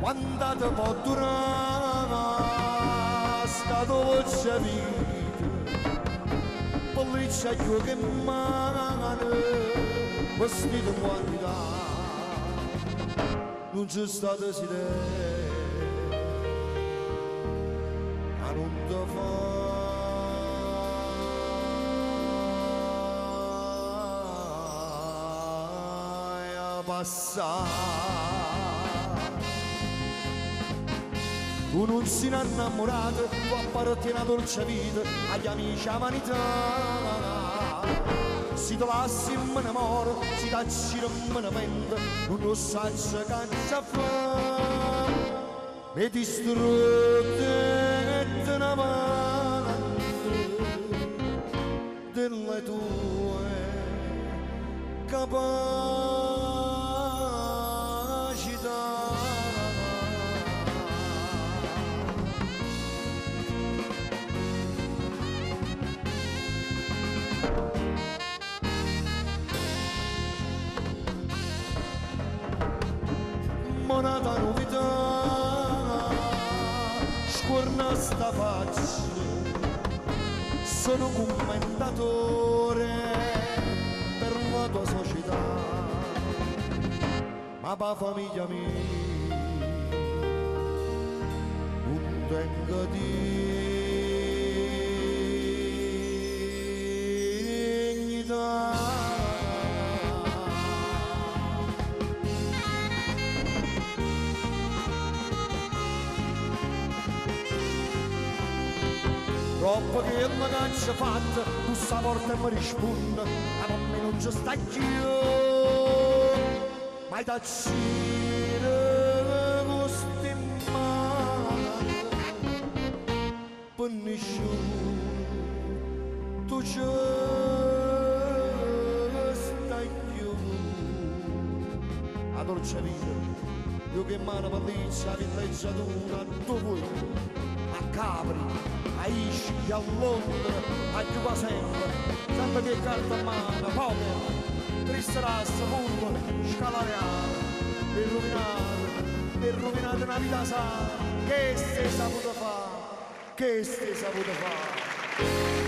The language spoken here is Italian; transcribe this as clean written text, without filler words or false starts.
quanta te può durare sta dolce vita, polliccia io che mano, vestito in quantità, non c'è sta desiderio, ma non te fai passare. Tu non sei innamorato, tu appartieni a dolce vita, agli amici a vanità. Se ti lassi me ne moro, se ti acciro me ne vendo, non lo sai che caccia fa. Mi distrutte e te ne vanno delle tue capacità. Monata novità, scorna sta faccia, sono commentatore per la tua società, ma per famiglia mia non tengo dignità. Troppo che la caccia fatta, tu sta porta e mi risponde, ma non me non ci sta più. Ma i taccire gusti in mano, per nessuno, tu ci stai più. A dolce vita, io che mano pelliccia, villeggiatura, tu vuoi, a Capri. A Ischia, a Londra, a Giuva sempre che carta a mano, poker, triste rassa, furbo, scalariale, per rovinare una vita sana, che stai saputo fare, che stai saputo fare.